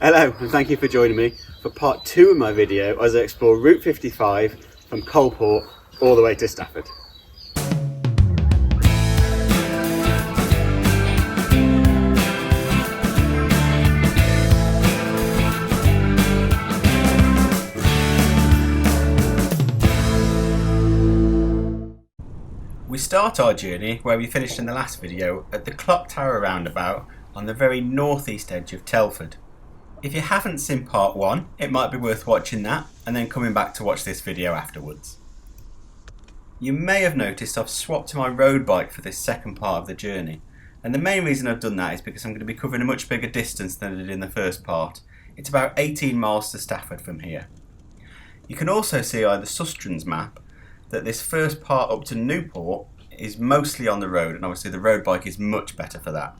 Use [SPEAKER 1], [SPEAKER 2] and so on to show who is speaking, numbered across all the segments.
[SPEAKER 1] Hello and thank you for joining me for part 2 of my video as I explore Route 55 from Coalport all the way to Stafford. We start our journey where we finished in the last video at the Clock Tower roundabout on the very northeast edge of Telford. If you haven't seen part 1, it might be worth watching that and then coming back to watch this video afterwards. You may have noticed I've swapped to my road bike for this second part of the journey, and the main reason I've done that is because I'm going to be covering a much bigger distance than I did in the first part. It's about 18 miles to Stafford from here. You can also see on the Sustrans map that this first part up to Newport is mostly on the road, and obviously the road bike is much better for that.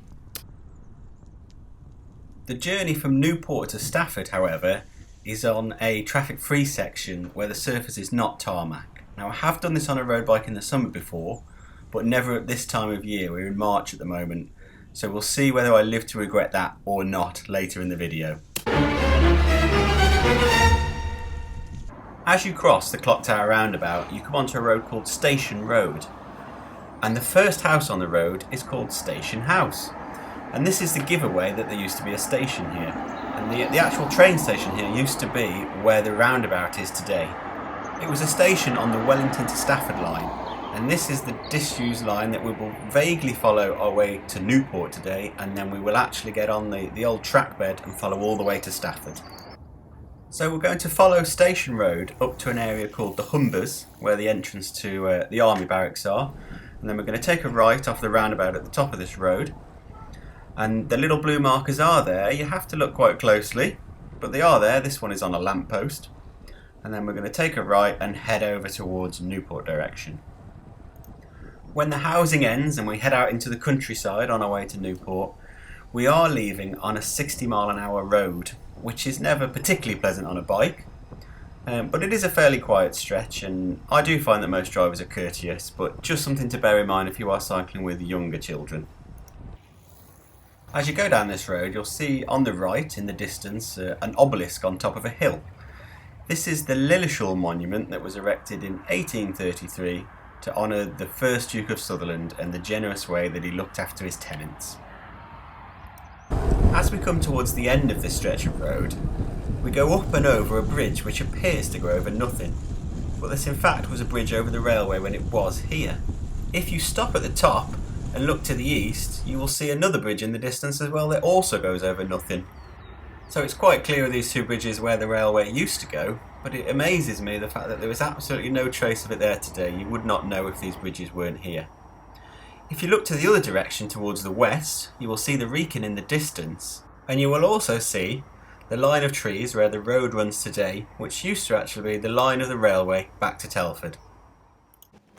[SPEAKER 1] The journey from Newport to Stafford, however, is on a traffic-free section where the surface is not tarmac. Now, I have done this on a road bike in the summer before, but never at this time of year. We're in March at the moment, so we'll see whether I live to regret that or not later in the video. As you cross the Clock Tower roundabout, you come onto a road called Station Road, and the first house on the road is called Station House. And this is the giveaway that there used to be a station here. And the actual train station here used to be where the roundabout is today. It was a station on the Wellington to Stafford line, and this is the disused line that we will vaguely follow our way to Newport today, and then we will actually get on the old track bed and follow all the way to Stafford. So we're going to follow Station Road up to an area called the Humbers, where the entrance to the army barracks are, and then we're going to take a right off the roundabout at the top of this road. And the little blue markers are there. You have to look quite closely, but they are there. This one is on a lamppost. And then we're going to take a right and head over towards Newport direction. When the housing ends and we head out into the countryside on our way to Newport, we are leaving on a 60-mile-an-hour road, which is never particularly pleasant on a bike. But it is a fairly quiet stretch, and I do find that most drivers are courteous, but just something to bear in mind if you are cycling with younger children. As you go down this road, you'll see on the right in the distance an obelisk on top of a hill. This is the Lilleshall monument that was erected in 1833 to honour the first Duke of Sutherland and the generous way that he looked after his tenants. As we come towards the end of this stretch of road, we go up and over a bridge which appears to go over nothing, but this in fact was a bridge over the railway when it was here. If you stop at the top and look to the east, you will see another bridge in the distance as well that also goes over nothing. So it's quite clear of these two bridges where the railway used to go, but it amazes me the fact that there is absolutely no trace of it there today. You would not know if these bridges weren't here. If you look to the other direction towards the west, you will see the Wrekin in the distance, and you will also see the line of trees where the road runs today, which used to actually be the line of the railway back to Telford.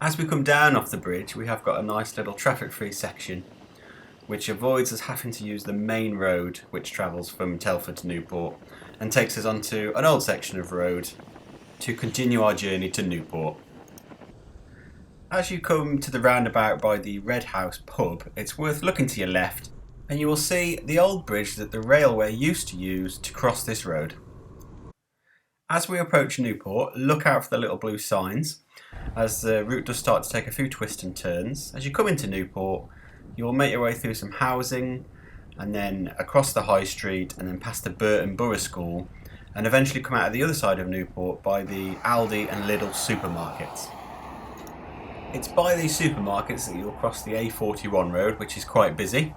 [SPEAKER 1] As we come down off the bridge, we have got a nice little traffic-free section which avoids us having to use the main road which travels from Telford to Newport and takes us onto an old section of road to continue our journey to Newport. As you come to the roundabout by the Red House pub, it's worth looking to your left and you will see the old bridge that the railway used to use to cross this road. As we approach Newport, look out for the little blue signs, as the route does start to take a few twists and turns. As you come into Newport, you will make your way through some housing and then across the high street and then past the Burton Borough School and eventually come out of the other side of Newport by the Aldi and Lidl supermarkets. It's by these supermarkets that you'll cross the A41 road, which is quite busy,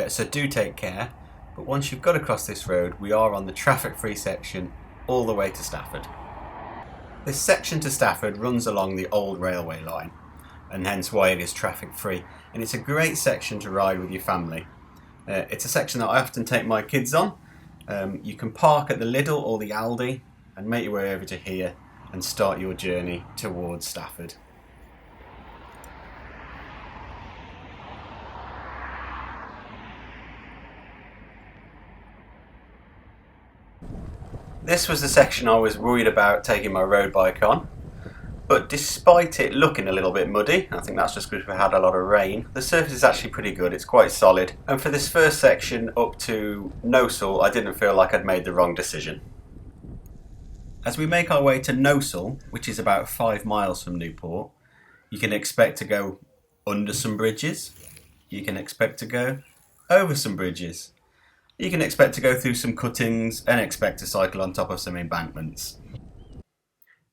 [SPEAKER 1] so do take care. But once you've got across this road, we are on the traffic-free section all the way to Stafford. This section to Stafford runs along the old railway line, and hence why it is traffic free, and it's a great section to ride with your family. It's a section that I often take my kids on. You can park at the Lidl or the Aldi and make your way over to here and start your journey towards Stafford. This was the section I was worried about taking my road bike on. But despite it looking a little bit muddy, I think that's just because we had a lot of rain, the surface is actually pretty good, it's quite solid. And for this first section up to Gnosall, I didn't feel like I'd made the wrong decision. As we make our way to Gnosall, which is about 5 miles from Newport, you can expect to go under some bridges, you can expect to go over some bridges, you can expect to go through some cuttings and expect to cycle on top of some embankments.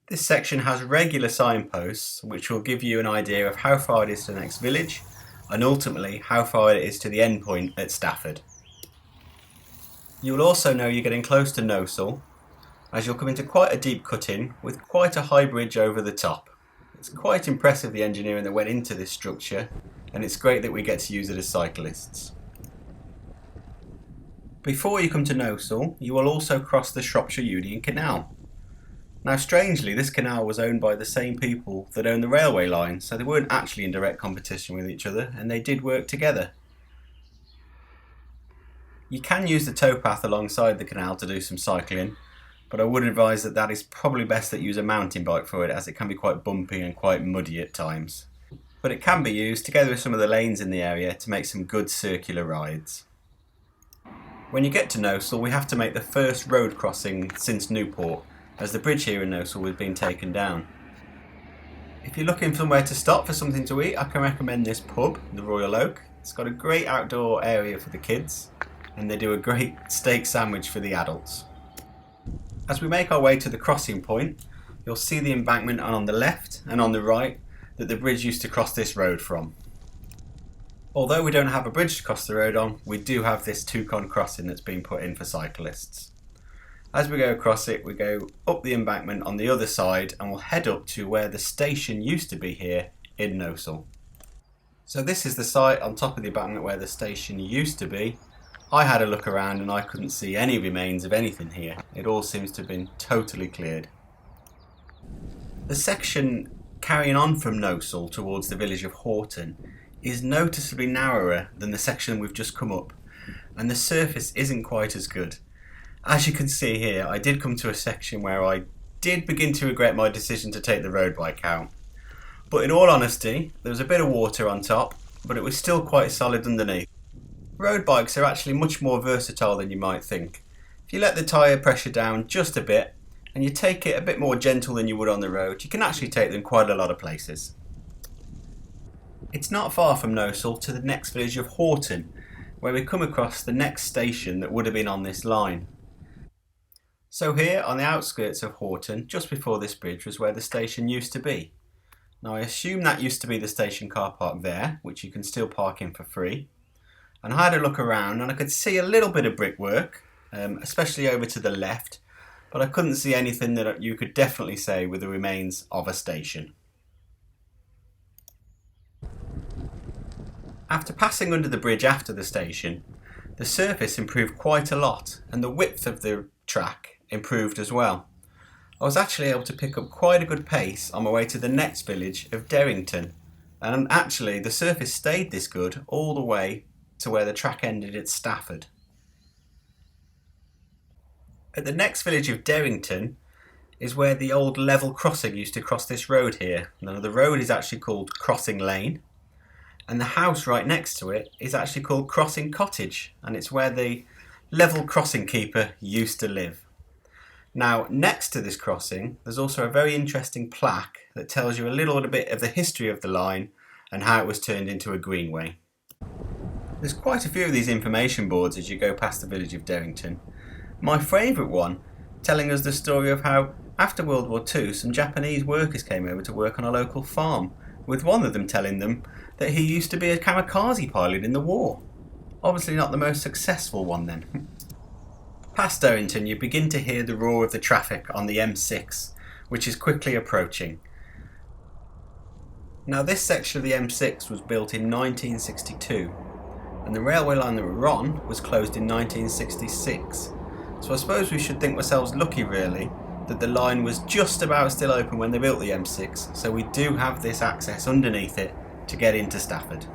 [SPEAKER 1] This section has regular signposts which will give you an idea of how far it is to the next village and ultimately how far it is to the end point at Stafford. You will also know you're getting close to Gnosall as you'll come into quite a deep cutting with quite a high bridge over the top. It's quite impressive the engineering that went into this structure, and it's great that we get to use it as cyclists. Before you come to Gnosall, you will also cross the Shropshire Union Canal. Now strangely, this canal was owned by the same people that own the railway line, so they weren't actually in direct competition with each other, and they did work together. You can use the towpath alongside the canal to do some cycling, but I would advise that that is probably best that you use a mountain bike for it, as it can be quite bumpy and quite muddy at times. But it can be used together with some of the lanes in the area to make some good circular rides. When you get to Gnosall, we have to make the first road crossing since Newport, as the bridge here in Gnosall has been taken down. If you're looking for somewhere to stop for something to eat, I can recommend this pub, the Royal Oak. It's got a great outdoor area for the kids, and they do a great steak sandwich for the adults. As we make our way to the crossing point, you'll see the embankment on the left and on the right that the bridge used to cross this road from. Although we don't have a bridge to cross the road on, we do have this two-con crossing that's been put in for cyclists. As we go across it, we go up the embankment on the other side and we'll head up to where the station used to be here in Gnosall. So this is the site on top of the embankment where the station used to be. I had a look around and I couldn't see any remains of anything here. It all seems to have been totally cleared. The section carrying on from Gnosall towards the village of Horton is noticeably narrower than the section we've just come up, and the surface isn't quite as good. As you can see here, I did come to a section where I did begin to regret my decision to take the road bike out. But in all honesty, there was a bit of water on top, but it was still quite solid underneath. Road bikes are actually much more versatile than you might think. If you let the tyre pressure down just a bit, and you take it a bit more gentle than you would on the road, you can actually take them quite a lot of places. It's not far from Gnosall to the next village of Horton, where we come across the next station that would have been on this line. So here, on the outskirts of Horton, just before this bridge, was where the station used to be. Now I assume that used to be the station car park there, which you can still park in for free. And I had a look around and I could see a little bit of brickwork, especially over to the left, but I couldn't see anything that you could definitely say were the remains of a station. After passing under the bridge after the station, the surface improved quite a lot and the width of the track improved as well. I was actually able to pick up quite a good pace on my way to the next village of Derrington, and actually the surface stayed this good all the way to where the track ended at Stafford. At the next village of Derrington is where the old level crossing used to cross this road here. Now the road is actually called Crossing Lane, and the house right next to it is actually called Crossing Cottage, and it's where the level crossing keeper used to live. Now, next to this crossing, there's also a very interesting plaque that tells you a little bit of the history of the line and how it was turned into a greenway. There's quite a few of these information boards as you go past the village of Derrington. My favourite one telling us the story of how, after World War II, some Japanese workers came over to work on a local farm, with one of them telling them that he used to be a kamikaze pilot in the war. Obviously not the most successful one then. Past Derrington, you begin to hear the roar of the traffic on the M6, which is quickly approaching. Now this section of the M6 was built in 1962, and the railway line that we're on was closed in 1966. So I suppose we should think ourselves lucky really that the line was just about still open when they built the M6, so we do have this access underneath it to get into Stafford.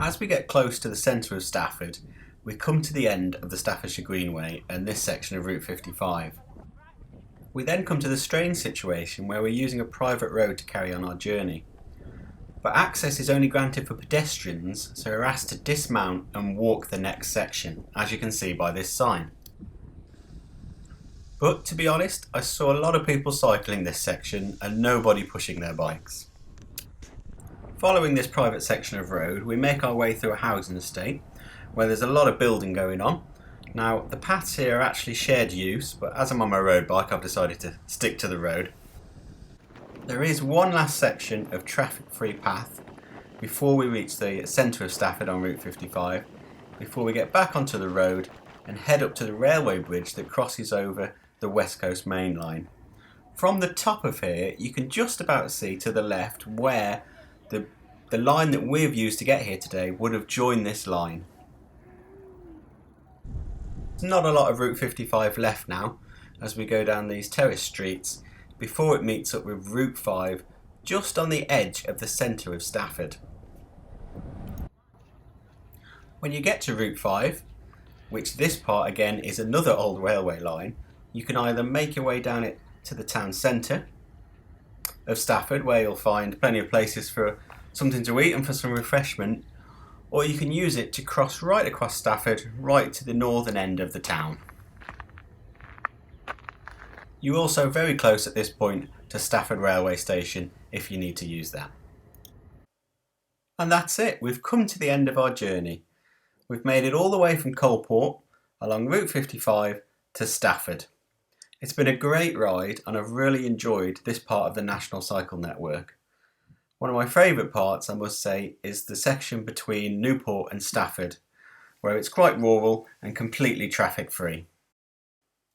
[SPEAKER 1] As we get close to the centre of Stafford, we come to the end of the Staffordshire Greenway and this section of Route 55. We then come to the strange situation where we're using a private road to carry on our journey. But access is only granted for pedestrians, so we're asked to dismount and walk the next section, as you can see by this sign. But to be honest, I saw a lot of people cycling this section and nobody pushing their bikes. Following this private section of road, we make our way through a housing estate where there's a lot of building going on. Now, the paths here are actually shared use, but as I'm on my road bike, I've decided to stick to the road. There is one last section of traffic-free path before we reach the centre of Stafford on Route 55, before we get back onto the road and head up to the railway bridge that crosses over the West Coast Main Line. From the top of here, you can just about see to the left where the line that we've used to get here today would have joined this line. There's not a lot of Route 55 left now as we go down these terrace streets before it meets up with Route 5 just on the edge of the centre of Stafford. When you get to Route 5, which this part again is another old railway line, you can either make your way down it to the town centre of Stafford, where you'll find plenty of places for something to eat and for some refreshment, or you can use it to cross right across Stafford, right to the northern end of the town. You're also very close at this point to Stafford railway station if you need to use that. And that's it, we've come to the end of our journey. We've made it all the way from Coalport along Route 55 to Stafford. It's been a great ride and I've really enjoyed this part of the National Cycle Network. One of my favourite parts, I must say, is the section between Newport and Stafford, where it's quite rural and completely traffic free.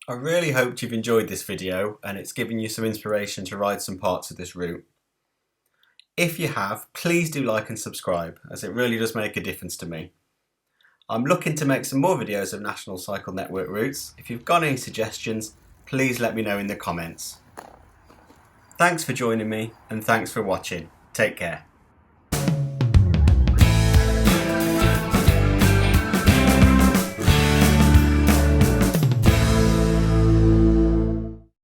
[SPEAKER 1] I really hoped you've enjoyed this video and it's given you some inspiration to ride some parts of this route. If you have, please do like and subscribe, as it really does make a difference to me. I'm looking to make some more videos of National Cycle Network routes. If you've got any suggestions, please let me know in the comments. Thanks for joining me and thanks for watching. Take care.